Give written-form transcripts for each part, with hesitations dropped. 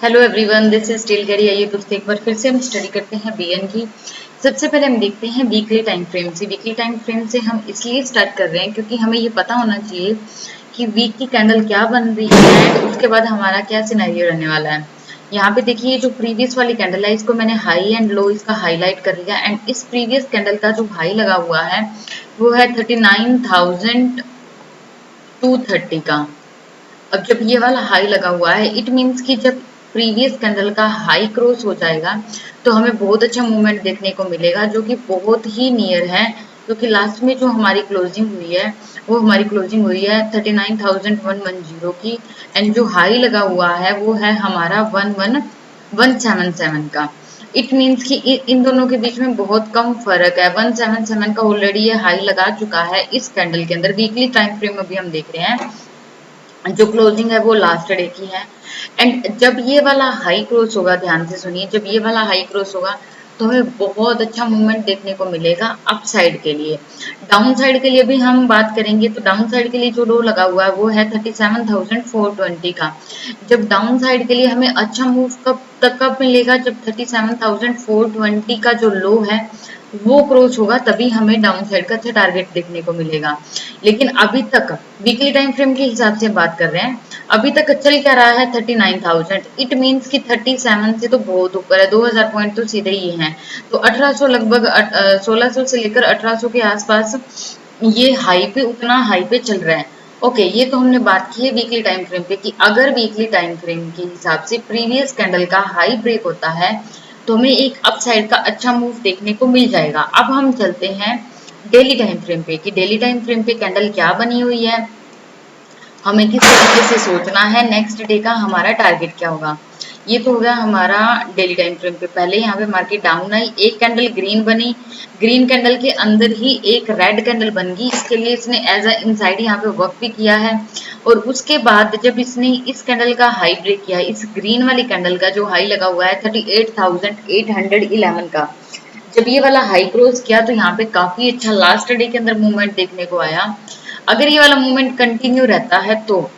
Hello everyone, this is steel carry. आइए दोस्तों एक बार फिर से हम स्टडी करते हैं बीएन की। सबसे पहले हम देखते हैं वीकली टाइम फ्रेम से। वीकली टाइम फ्रेम से हम इसलिए स्टार्ट कर रहे हैं क्योंकि हमें ये पता होना चाहिए कि वीक की कैंडल क्या बन रही है, उसके बाद हमारा क्या सिनेरियो रहने वाला है। यहाँ पे देखिए जो प्रीवियस वाली कैंडल है इसको मैंने हाई एंड लो इसका हाईलाइट कर लिया एंड इस प्रीवियस कैंडल का जो हाई लगा हुआ है वो है 39,230 का। अब जब ये वाला हाई लगा हुआ है इट मीन्स कि जब प्रीवियस कैंडल का हाई क्रॉस हो जाएगा तो हमें बहुत अच्छा मूवमेंट देखने को मिलेगा जो कि बहुत ही नियर है, क्योंकि लास्ट में जो हमारी क्लोजिंग हुई है वो हमारी क्लोजिंग हुई है 39,110 की एंड जो हाई लगा हुआ है वो है हमारा 11,177 का। इट मीन्स कि इन दोनों के बीच में बहुत कम फर्क है। 177 का ऑलरेडी ये हाई लगा चुका है इस कैंडल के अंदर। वीकली टाइम फ्रेम अभी हम देख रहे हैं, जो क्लोजिंग है वो लास्ट डे की है एंड जब ये वाला हाई क्रॉस होगा, ध्यान से सुनिए, जब ये वाला हाई क्रॉस होगा तो हमें बहुत अच्छा मूवमेंट देखने को मिलेगा अप साइड के लिए। डाउन साइड के लिए भी हम बात करेंगे तो डाउन साइड के लिए जो लो लगा हुआ है वो है 37,420 का। जब डाउन साइड के लिए हमें अच्छा मूव कब मिलेगा, जब 37,420 का जो लो है वो क्रॉस होगा तभी हमें डाउन साइड का अच्छा टारगेट देखने को मिलेगा। लेकिन अभी तक वीकली टाइम फ्रेम के हिसाब से बात कर रहे हैं, अभी तक चल क्या रहा है 39,000। इट मीन्स कि 37 से तो बहुत ऊपर है, 2000 पॉइंट तो सीधे ही हैं। तो 1800 लगभग 1600 से लेकर 1800 के आसपास ये हाई पे, उतना हाई पे चल रहा है। ओके, ये तो हमने बात की है वीकली टाइम फ्रेम पे कि अगर वीकली टाइम फ्रेम के हिसाब से प्रीवियस कैंडल का हाई ब्रेक होता है तो हमें एक अपसाइड का अच्छा मूव देखने को मिल जाएगा। अब हम चलते हैं डेली टाइम फ्रेम पे कि डेली टाइम फ्रेम पे कैंडल क्या बनी हुई है, हमें किस तरीके से सोचना है, नेक्स्ट डे का हमारा टारगेट क्या होगा। ये तो हो गया हमारा डेली टाइम फ्रेम पे। पहले यहाँ पे मार्केट डाउन आई, एक कैंडल ग्रीन बनी, ग्रीन कैंडल के अंदर ही एक रेड कैंडल बन गई, इसके लिए इसने एज अ इनसाइड यहाँ पे वर्क भी किया है। और उसके बाद जब इसने इस कैंडल का हाई ब्रेक किया है, इस ग्रीन वाली कैंडल का जो हाई लगा हुआ है 38,811 का, जब ये वाला हाई क्रॉस किया तो यहाँ पे काफी अच्छा लास्ट डे के अंदर मूवमेंट देखने को आया। अगर ये वाला मूवमेंट कंटिन्यू रहता है तो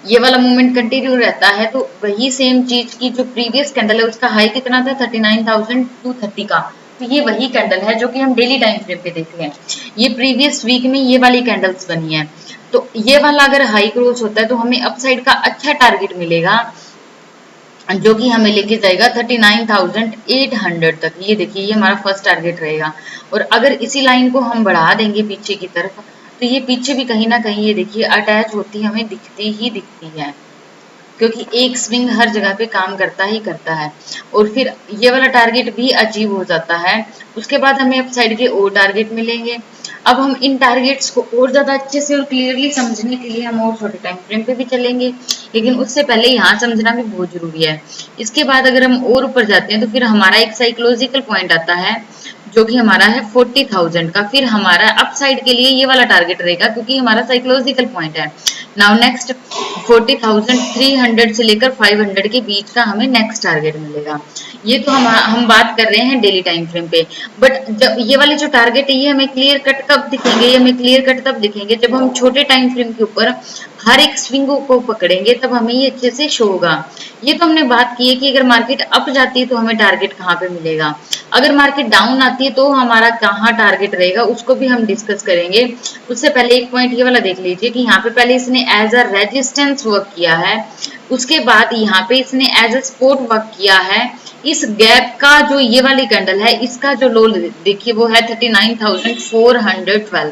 ये वाला मूवमेंट कंटिन्यू रहता है तो वही सेम चीज की जो प्रीवियस कैंडल है उसका हाई कितना था 39,230 का, तो ये वही कैंडल है जो कि हम डेली टाइम फ्रेम पे देख रहे हैं। ये प्रीवियस वीक में ये वाली कैंडल्स बनी है, तो ये वाला अगर हाई क्रॉस होता है तो हमें अपसाइड का अच्छा टारगेट मिलेगा जो कि हमें लेके जाएगा 39,800 तक। ये देखिए ये हमारा फर्स्ट टारगेट रहेगा। और अगर इसी लाइन को हम बढ़ा देंगे पीछे की तरफ तो ये पीछे भी कहीं ना कहीं ये देखिए अटैच होती हमें दिखती है, क्योंकि एक स्विंग हर जगह पे काम करता ही करता है। और फिर ये वाला टारगेट भी अचीव हो जाता है, उसके बाद हमें अपसाइड के और टारगेट मिलेंगे। अब हम इन टारगेट्स को और ज्यादा अच्छे से और क्लियरली समझने के लिए हम और छोटे टाइम फ्रेम पे भी चलेंगे, लेकिन उससे पहले यहाँ समझना भी बहुत जरूरी है। इसके बाद अगर हम और ऊपर जाते हैं तो फिर हमारा एक साइकोलॉजिकल पॉइंट आता है जो कि हमारा है 40,000 का। फिर हमारा अपसाइड के लिए ये वाला टारगेट रहेगा क्योंकि हमारा साइकोलॉजिकल पॉइंट है। नाउ नेक्स्ट 40,300 से लेकर 500 के बीच का हमें नेक्स्ट टारगेट मिलेगा। ये तो हम बात कर रहे हैं डेली टाइम फ्रेम पे। बट जब ये वाले जो टारगेट है ये हमें क्लियर कट कब दिखेंगे, ये हमें क्लियर कट तब दिखेंगे जब हम छोटे टाइम फ्रेम के ऊपर हर एक स्विंग को पकड़ेंगे, तब हमें ये अच्छे से शो होगा। ये तो हमने बात की है कि अगर मार्केट अप जाती है तो हमें टारगेट कहाँ पे मिलेगा, अगर मार्केट डाउन आती है तो हमारा कहाँ टारगेट रहेगा, उसको भी हम डिस्कस करेंगे। उससे पहले एक पॉइंट ये वाला देख लीजिए कि यहाँ पे पहले इसने एज अ रेजिस्टेंस वर्क किया है, उसके बाद यहाँ पे इसने एज अ सपोर्ट वर्क किया है। इस गैप का जो ये वाली कैंडल है इसका जो लो देखिए वो है 39,412,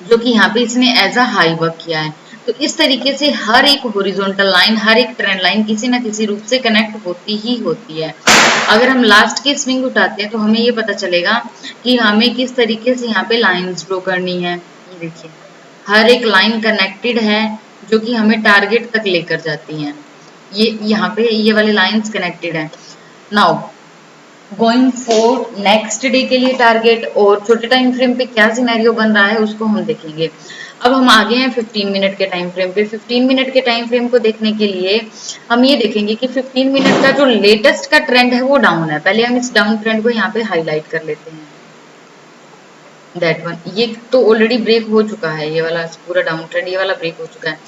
जो कि यहाँ पे इसने एज अ हाई वर्क किया है। तो इस तरीके से हर एक हॉरिजॉन्टल लाइन, हर एक ट्रेंड लाइन किसी ना किसी रूप से कनेक्ट होती ही होती है। अगर हम लास्ट की स्विंग उठाते हैं तो हमें ये पता चलेगा कि हमें किस तरीके से यहाँ पे लाइंस ड्रॉ करनी है। ये देखिए हर एक लाइन कनेक्टेड है जो कि हमें टारगेट तक लेकर जाती हैं। ये यहाँ पे ये वाली लाइंस कनेक्टेड है। Now going for next day के लिए टारगेट और छोटे टाइम फ्रेम पे क्या सिनेरियो बन रहा है उसको हम देखेंगे। अब हम आगे हैं 15 मिनट के टाइम फ्रेम पे। 15 मिनट के टाइम फ्रेम को देखने के लिए हम ये देखेंगे कि 15 मिनट का जो लेटेस्ट का ट्रेंड है वो डाउन है। पहले हम इस डाउन ट्रेंड को यहाँ पे हाईलाइट कर लेते हैं, दैट वन। ये तो ऑलरेडी ब्रेक हो चुका है, ये वाला पूरा डाउन ट्रेंड ये वाला ब्रेक हो चुका है।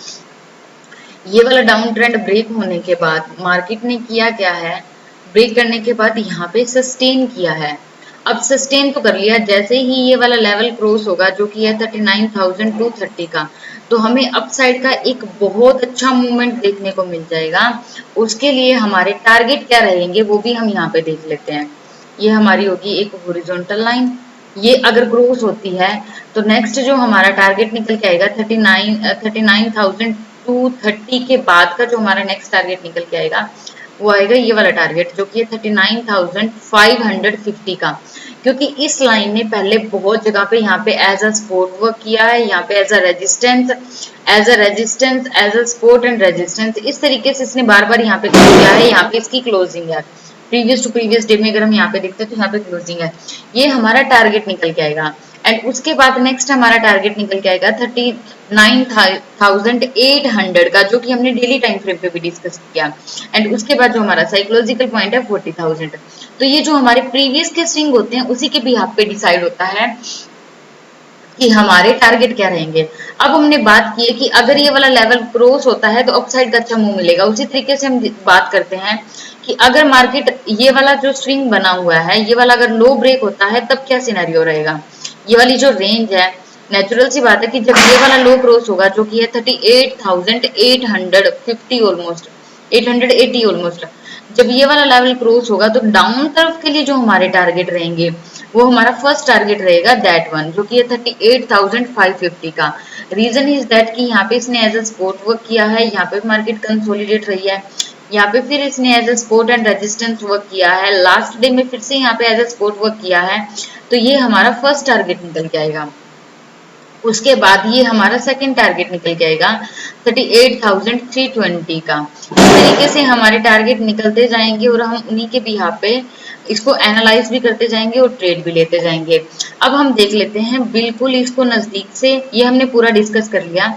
ये वाला डाउन ट्रेंड ब्रेक होने के बाद मार्केट ने किया क्या है, ब्रेक करने के बाद यहाँ पे सस्टेन किया है। अब सस्टेन तो कर लिया, जैसे ही ये वाला लेवल क्रॉस होगा जो कि है 39,230 का, तो हमें अपसाइड का एक बहुत अच्छा मूवमेंट देखने को मिल जाएगा। उसके लिए हमारे टारगेट क्या रहेंगे वो भी हम यहाँ पे देख लेते हैं। ये हमारी होगी एक हॉरिजॉन्टल लाइन, ये अगर क्रॉस होती है तो नेक्स्ट जो हमारा टारगेट निकल के आएगा 39,230 के बाद का जो हमारा नेक्स्ट टारगेट निकल के आएगा वो आएगा ये वाला टारगेट जो कि है 39,550 का। क्योंकि इस लाइन ने पहले बहुत जगह पे यहाँ पे एज अ सपोर्ट वर्क किया है, यहाँ पे as a resistance, as a resistance, as a support and resistance, इस तरीके से इसने बार बार यहाँ पे किया है। यहाँ पे इसकी क्लोजिंग है, प्रीवियस टू प्रीवियस डे में अगर हम यहाँ पे देखते हैं तो यहाँ पे क्लोजिंग है, ये हमारा टारगेट निकल के आएगा। एंड उसके बाद नेक्स्ट हमारा टारगेट निकल के आएगा 39,800 का, जो कि हमने डेली टाइम फ्रेम पे भी डिस्कस किया। एंड उसके बाद जो हमारा साइकोलॉजिकल पॉइंट है 40,000। तो ये जो हमारे प्रीवियस के स्विंग होते हैं उसी के बिहाफ पे डिसाइड होता है कि हमारे टारगेट क्या रहेंगे। अब हमने बात की है कि अगर ये वाला लेवल क्रॉस होता है तो अपसाइड का अच्छा मूव मिलेगा। उसी तरीके से हम बात करते हैं कि अगर मार्केट ये वाला जो स्विंग बना हुआ है ये वाला अगर लो ब्रेक होता है तब क्या सिनेरियो रहेगा। ये वाली जो रेंज है, नेचुरल सी बात है कि जब ये वाला लो क्रॉस होगा जो कि है 38,850 ऑलमोस्ट 880 ऑलमोस्ट, जब ये वाला लेवल क्रॉस होगा तो डाउन तरफ के लिए जो हमारे टारगेट रहेंगे वो हमारा फर्स्ट टारगेट रहेगा दैट वन, जो कि है 38,550 का। रीजन इज दैट कि यहाँ पे इसने एज अ सपोर्ट वर्क किया है, यहाँ पे मार्केट कंसोलिडेट रही है, यहाँ पे फिर इसने as a support and resistance work किया है, लास्ट डे में फिर से यहाँ पे एज अ सपोर्ट वर्क किया है। तो ये हमारा फर्स्ट टारगेट निकल के आएगा। उसके बाद ये हमारा सेकंड टारगेट निकल के आएगा 38,320 का। इस तरीके से हमारे टारगेट निकलते जाएंगे और हम उन्हीं के बिहाफ पे इसको एनालाइज भी करते जाएंगे और ट्रेड भी लेते जाएंगे। अब हम देख लेते हैं बिल्कुल इसको नजदीक से, ये हमने पूरा डिस्कस कर लिया।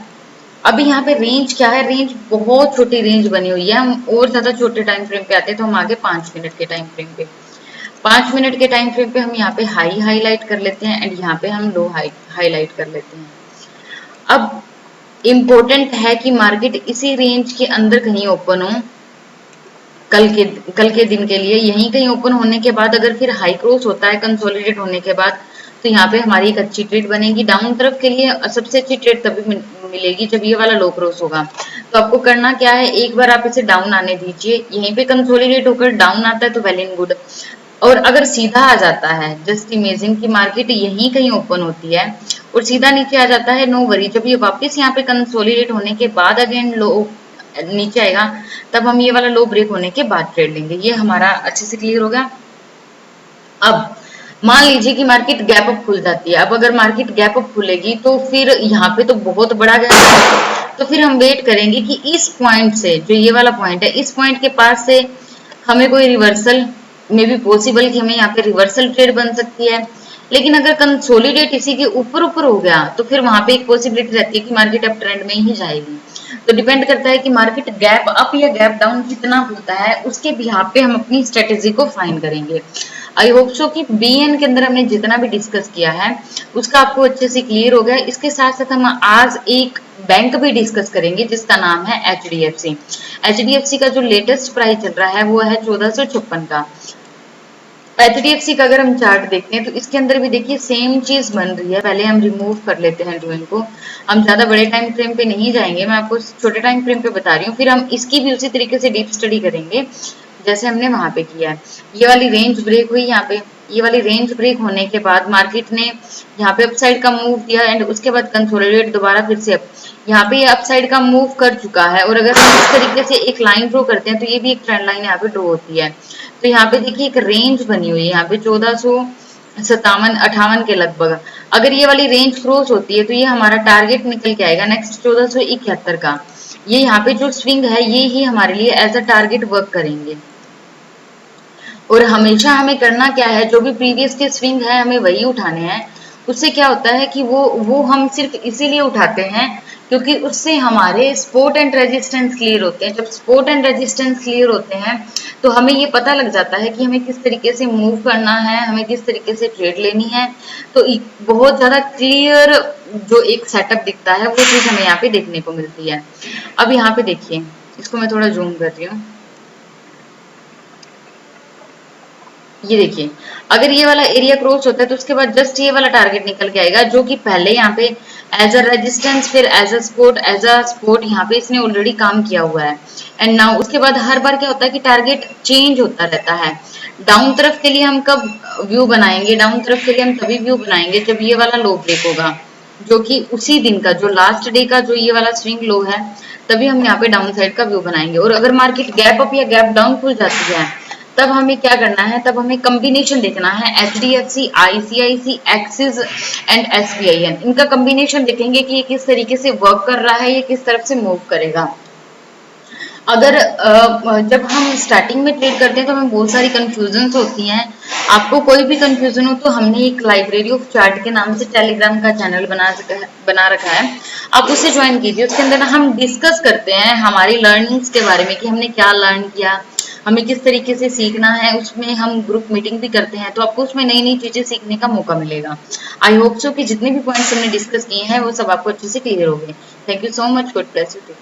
अभी यहाँ पे रेंज क्या है, रेंज बहुत छोटी रेंज बनी हुई है। हम और ज्यादा छोटे टाइम फ्रेम पे आते हैं तो हम आगे 5 मिनट के टाइम फ्रेम पे, 5 मिनट के टाइम फ्रेम पे हम यहाँ पे हाई हाईलाइट कर लेते हैं एंड यहाँ पे हम लो हाईलाइट कर लेते हैं। अब इम्पोर्टेंट है कि मार्केट इसी रेंज के अंदर कहीं ओपन हो, कल के दिन के लिए यहीं कहीं ओपन होने के बाद अगर फिर हाई क्रॉस होता है कंसोलिडेट होने के बाद तो यहाँ पे हमारी एक अच्छी ट्रेड बनेगी। डाउन तरफ के लिए सबसे अच्छी ट्रेड तभी मिलेगी जब ये वाला लो क्रॉस होगा। तो आपको करना क्या है, एक बार आप इसे डाउन आने दीजिए, यहीं पे कंसोलिडेट होकर डाउन आता है तो वेल एंड गुड। और अगर सीधा आ जाता है, जस्ट इमेजिन की मार्केट यहीं कहीं ओपन होती है और सीधा नीचे आ जाता है, नो वरी, जब ये वापस यहाँ पे कंसोलिडेट होने के बाद अगेन लो नीचे आएगा तब हम ये वाला लो ब्रेक होने के बाद ट्रेड लेंगे। ये हमारा अच्छे से क्लियर हो गया। अब मान लीजिए कि मार्केट गैप अप खुल जाती है। अब अगर मार्केट गैप अप खुलेगी तो फिर यहाँ पे तो बहुत बड़ा गैप है, तो फिर हम वेट करेंगे कि इस पॉइंट से, जो ये वाला पॉइंट है, इस पॉइंट के पास से हमें कोई रिवर्सल में भी पॉसिबल कि हमें यहाँ पे रिवर्सल ट्रेड बन सकती है। लेकिन अगर कंसोलिडेट इसी के ऊपर ऊपर हो गया तो फिर वहां पे एक पॉसिबिलिटी रहती है कि मार्केट अप ट्रेंड में ही जाएगी। तो डिपेंड करता है कि मार्केट गैप अप या गैप डाउन कितना होता है, उसके बिहाफ पे हम अपनी स्ट्रेटेजी को फाइन करेंगे। आई होप सो कि बीएन के अंदर हमने जितना भी डिस्कस किया है उसका आपको अच्छे से क्लियर हो गया। इसके साथ साथ हम आज एक बैंक भी डिस्कस करेंगे जिसका नाम है HDFC। HDFC का जो लेटेस्ट प्राइस चल रहा है वो है 1456 का। HDFC का अगर हम चार्ट देखते हैं तो इसके अंदर भी देखिए सेम चीज बन रही है। पहले हम रिमूव कर लेते हैं ड्यूएल को, हम ज्यादा बड़े टाइम फ्रेम पे नहीं जाएंगे, मैं आपको छोटे टाइम फ्रेम पे बता रही हूँ। फिर हम इसकी भी उसी तरीके से डीप स्टडी करेंगे जैसे हमने वहां पे किया है। ये वाली रेंज ब्रेक हुई यहाँ पे, ये वाली रेंज ब्रेक होने के बाद मार्केट ने यहाँ पे अपसाइड का मूव दिया एंड उसके बाद कंसोलिडेट दोबारा फिर से यहाँ पे ये अपसाइड का मूव कर चुका है। और अगर हम इस तरीके से एक लाइन ड्रॉ करते हैं तो ये भी एक ट्रेंड लाइन यहाँ पे ड्रॉ होती है। तो यहाँ पे देखिए एक रेंज बनी हुई है यहाँ पे 1457-58 के लगभग। अगर ये वाली रेंज क्रॉस होती है तो ये हमारा टारगेट निकल के आएगा नेक्स्ट 1471 का। ये यहाँ पे जो स्विंग है ये ही हमारे लिए एज अ टारगेट वर्क करेंगे। और हमेशा हमें करना क्या है, जो भी प्रीवियस के स्विंग है हमें वही उठाने हैं। उससे क्या होता है कि वो हम सिर्फ इसीलिए उठाते हैं क्योंकि उससे हमारे सपोर्ट एंड रेजिस्टेंस क्लियर होते हैं। जब सपोर्ट एंड रेजिस्टेंस क्लियर होते हैं तो हमें ये पता लग जाता है कि हमें किस तरीके से मूव करना है, हमें किस तरीके से ट्रेड लेनी है। तो बहुत ज्यादा क्लियर जो एक सेटअप दिखता है वो चीज हमें यहाँ पे देखने को मिलती है। अब यहाँ पे देखिए, इसको मैं थोड़ा जूम कर रही हूँ। ये देखिए, अगर ये वाला एरिया क्रॉस होता है तो उसके बाद जस्ट ये वाला टारगेट निकल के आएगा, जो कि पहले यहाँ पे एज अ रेजिस्टेंस, फिर एज अ सपोर्ट यहाँ पे इसने ऑलरेडी काम किया हुआ है। एंड नाउ उसके बाद हर बार क्या होता है कि टारगेट चेंज होता रहता है। डाउन तरफ के लिए हम कब व्यू बनाएंगे? डाउन तरफ के लिए हम तभी व्यू बनाएंगे जब ये वाला लो ब्रेक होगा, जो कि उसी दिन का, जो लास्ट डे का जो ये वाला स्विंग लो है, तभी हम यहाँ पे डाउन साइड का व्यू बनाएंगे। और अगर मार्केट गैप अप या गैप डाउन खुल जाती है, तब हमें क्या करना है? तब हमें कॉम्बिनेशन देखना है, HDFC, ICIC, axis and SBIN, इनका कॉम्बिनेशन देखेंगे कि ये किस तरीके से वर्क कर रहा है, ये किस तरफ से मूव करेगा। अगर जब हम स्टार्टिंग में ट्रेड करते हैं तो हमें बहुत सारी कंफ्यूजन होती हैं। आपको कोई भी कंफ्यूजन हो तो हमने एक लाइब्रेरी ऑफ चार्ट के नाम से टेलीग्राम का चैनल बना रखा है, आप उसे ज्वाइन कीजिए। उसके अंदर हम डिस्कस करते हैं हमारी लर्निंग्स के बारे में कि हमने क्या लर्न किया, हमें किस तरीके से सीखना है। उसमें हम ग्रुप मीटिंग भी करते हैं, तो आपको उसमें नई नई चीजें सीखने का मौका मिलेगा। आई होप सो कि जितने भी पॉइंट्स हमने डिस्कस किए हैं वो सब आपको अच्छे से क्लियर हो गए। Thank you so much, God bless you.